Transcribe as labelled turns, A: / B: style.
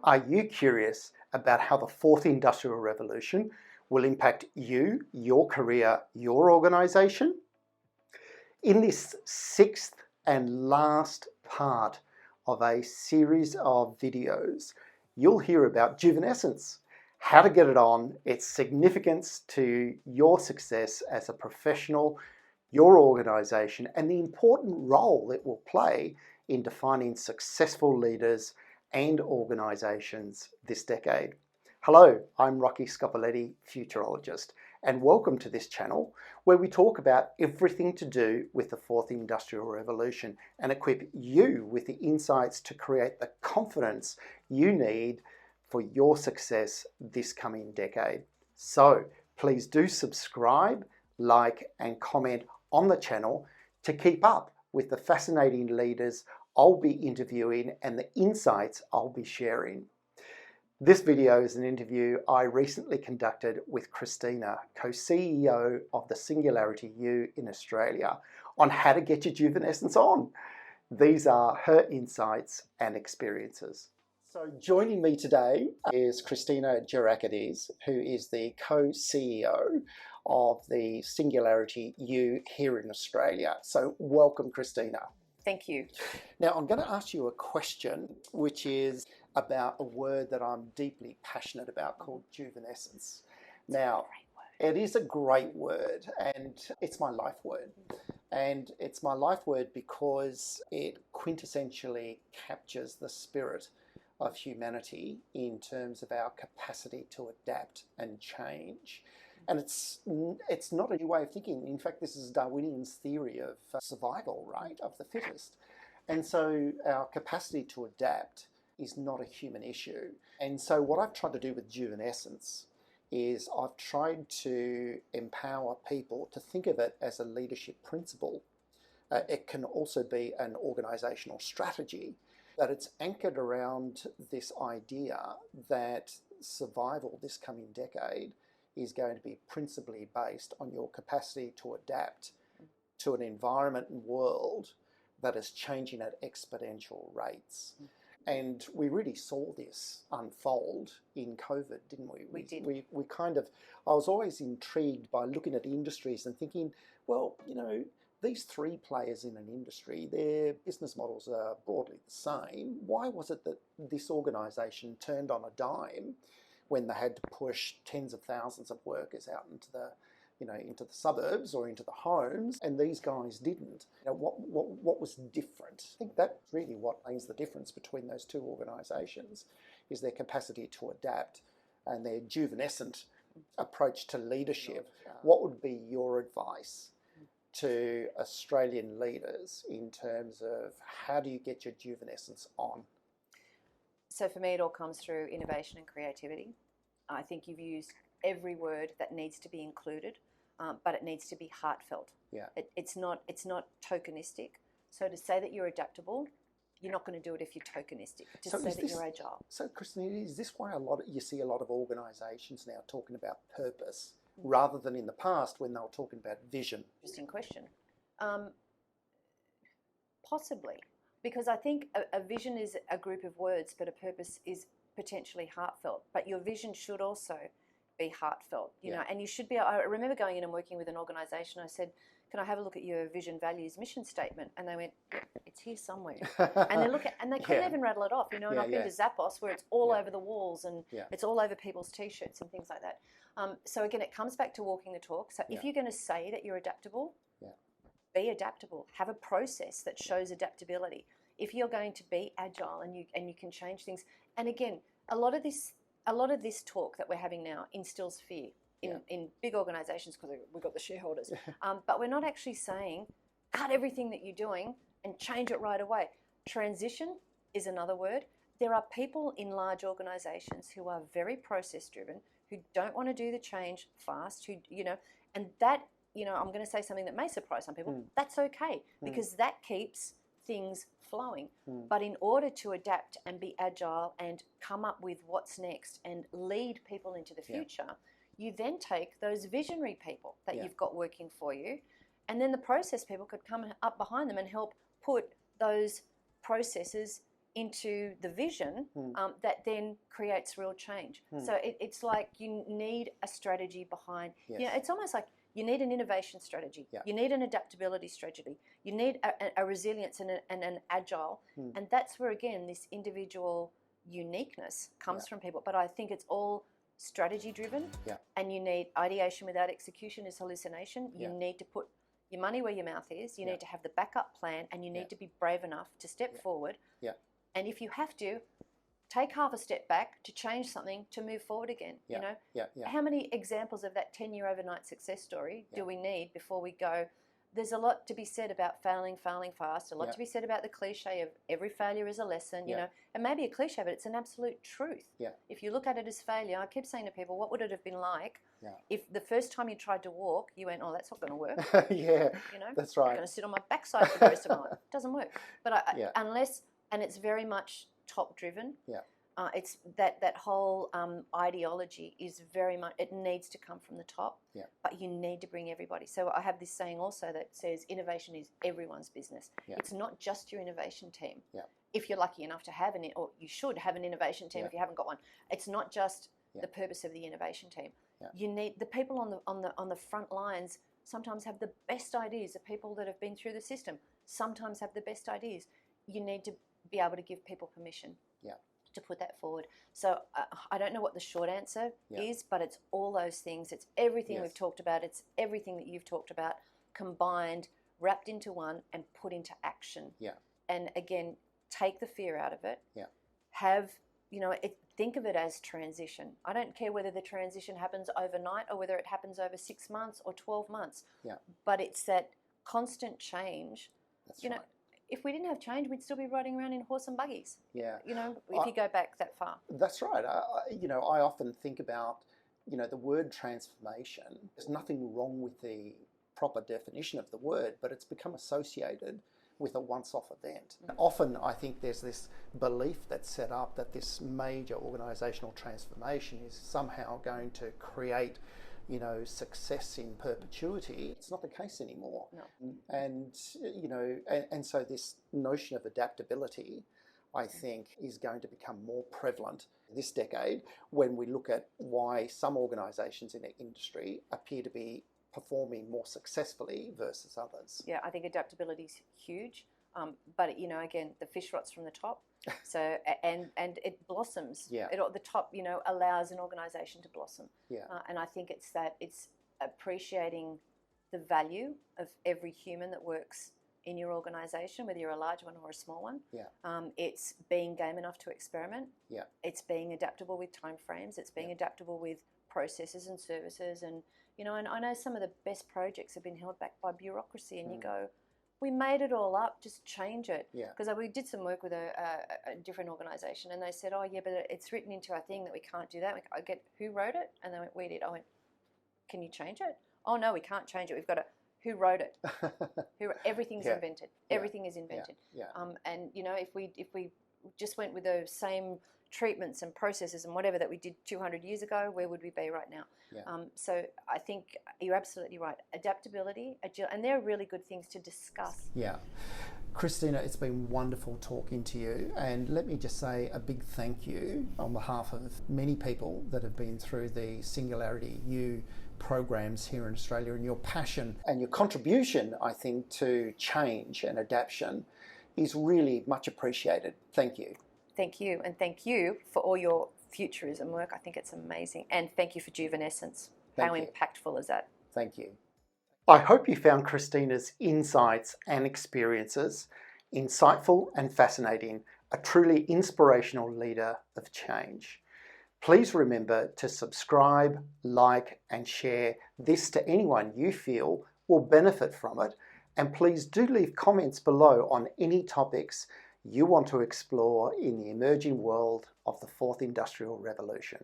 A: Are you curious about how the fourth industrial revolution will impact you, your career, your organisation? In this sixth and last part of a series of videos, you'll hear about juvenescence, how to get it on, its significance to your success as a professional, your organisation, and the important role it will play in defining successful leaders and organisations this decade. Hello, I'm Rocky Scopoletti, futurologist, and welcome to this channel where we talk about everything to do with the fourth industrial revolution and equip you with the insights to create the confidence you need for your success this coming decade. So please do subscribe, like, and comment on the channel to keep up with the fascinating leaders I'll be interviewing and the insights I'll be sharing. This video is an interview I recently conducted with Christina, co-CEO of the SingularityU in Australia, on how to get your juvenescence on. These are her insights and experiences. So joining me today is Christina Gerakiteys, who is the co-CEO of the SingularityU here in Australia. So welcome, Christina.
B: Thank you.
A: Now, I'm going to ask you a question, which is about a word that I'm deeply passionate about called juvenescence. Now, it is a great word and it's my life word. And it's my life word because it quintessentially captures the spirit of humanity in terms of our capacity to adapt and change. And it's not a new way of thinking. In fact, this is Darwinian's theory of survival, right, of the fittest. And so our capacity to adapt is not a human issue. And so what I've tried to do with juvenescence is I've tried to empower people to think of it as a leadership principle. It can also be an organisational strategy, that it's anchored around this idea that survival this coming decade is going to be principally based on your capacity to adapt to an environment and world that is changing at exponential rates. And we really saw this unfold in COVID, didn't we?
B: We did.
A: We kind of, I was always intrigued by looking at industries and thinking, well, you know, these three players in an industry, their business models are broadly the same. Why was it that this organisation turned on a dime when they had to push tens of thousands of workers out into the, into the suburbs or into the homes, and these guys didn't? What was different? I think that's really what makes the difference between those two organisations, is their capacity to adapt and their juvenescent approach to leadership. What would be your advice to Australian leaders in terms of how do you get your juvenescence on?
B: So for me, it all comes through innovation and creativity. I think you've used every word that needs to be included, but it needs to be heartfelt.
A: Yeah.
B: It's not tokenistic. So to say that you're adaptable, you're not going to do it if you're tokenistic. To say that you're agile.
A: So, Christina, is this why you see a lot of organisations now talking about purpose rather than in the past when they were talking about vision?
B: Interesting question. Possibly. Because I think a vision is a group of words, but a purpose is potentially heartfelt. But your vision should also be heartfelt, you know. And you should be. I remember going in and working with an organisation. I said, "Can I have a look at your vision, values, mission statement?" And they went, "It's here somewhere." And they look at, and they couldn't even rattle it off, you know. And I've been to Zappos where it's all over the walls and it's all over people's t-shirts and things like that. So again, it comes back to walking the talk. So if you're going to say that you're adaptable, be adaptable. Have a process that shows adaptability. If you're going to be agile and you can change things, and again, a lot of this talk that we're having now instills fear in big organisations because we've got the shareholders. But we're not actually saying cut everything that you're doing and change it right away. Transition is another word. There are people in large organisations who are very process driven, who don't want to do the change fast, and that. I'm going to say something that may surprise some people. That's okay, because that keeps things flowing. But in order to adapt and be agile and come up with what's next and lead people into the future, you then take those visionary people that you've got working for you, and then the process people could come up behind them and help put those processes into the vision that then creates real change. So it's like you need a strategy behind, it's almost like you need an innovation strategy, you need an adaptability strategy, you need a resilience and an agile, and that's where again this individual uniqueness comes from people. But I think it's all strategy driven, and you need ideation without execution is hallucination. You need to put your money where your mouth is, you need to have the backup plan, and you need to be brave enough to step forward. And if you have to, take half a step back to change something to move forward again. You know, how many examples of that 10-year overnight success story do we need before we go? There's a lot to be said about failing fast. A lot to be said about the cliche of every failure is a lesson. You know, it may be a cliche, but it's an absolute truth. If you look at it as failure, I keep saying to people, what would it have been like if the first time you tried to walk, you went, oh, that's not going to work. You know,
A: that's right.
B: I'm going to sit on my backside for the rest of my life. It doesn't work. But unless, and it's very much top driven. It's that whole ideology is very much, it needs to come from the top, but you need to bring everybody. So I have this saying also that says innovation is everyone's business. It's not just your innovation team. If you're lucky enough to have or you should have an innovation team if you haven't got one. It's not just the purpose of the innovation team. You need the people on the front lines. Sometimes have the best ideas. The people that have been through the system sometimes have the best ideas. You need to be able to give people permission to put that forward. So I don't know what the short answer is, but it's all those things. It's everything we've talked about. It's everything that you've talked about combined, wrapped into one and put into action. And again, take the fear out of it. Have, think of it as transition. I don't care whether the transition happens overnight or whether it happens over 6 months or 12 months. But it's that constant change. That's right. If we didn't have change, we'd still be riding around in horse and buggies. If you go back that far.
A: That's right. I often think about, the word transformation. There's nothing wrong with the proper definition of the word, but it's become associated with a once-off event. Often I think there's this belief that's set up that this major organisational transformation is somehow going to create success in perpetuity. It's not the case anymore.
B: No.
A: And, and so this notion of adaptability, I think, is going to become more prevalent this decade when we look at why some organisations in the industry appear to be performing more successfully versus others.
B: Yeah, I think adaptability is huge. But again, the fish rots from the top. So and it blossoms. The top, allows an organisation to blossom. And I think it's appreciating the value of every human that works in your organisation, whether you're a large one or a small one. It's being game enough to experiment. It's being adaptable with timeframes. It's being adaptable with processes and services. And and I know some of the best projects have been held back by bureaucracy. And you go, we made it all up, just change it. Because we did some work with a different organisation and they said, oh yeah, but it's written into our thing that we can't do that. I get, who wrote it? And they went, we did. I went, can you change it? Oh no, we can't change it. We've got to, who wrote it? Everything's invented. Everything is invented. And if we just went with the same treatments and processes and whatever that we did 200 years ago, where would we be right now? So I think you're absolutely right. Adaptability, and they're really good things to discuss.
A: Christina, it's been wonderful talking to you, and let me just say a big thank you on behalf of many people that have been through the SingularityU programs here in Australia, and your passion and your contribution, I think, to change and adaption is really much appreciated. Thank you.
B: Thank you, and thank you for all your futurism work. I think it's amazing. And thank you for Juvenescence. How impactful is that?
A: Thank you. I hope you found Christina's insights and experiences insightful and fascinating, a truly inspirational leader of change. Please remember to subscribe, like, and share this to anyone you feel will benefit from it. And please do leave comments below on any topics you want to explore in the emerging world of the Fourth Industrial Revolution.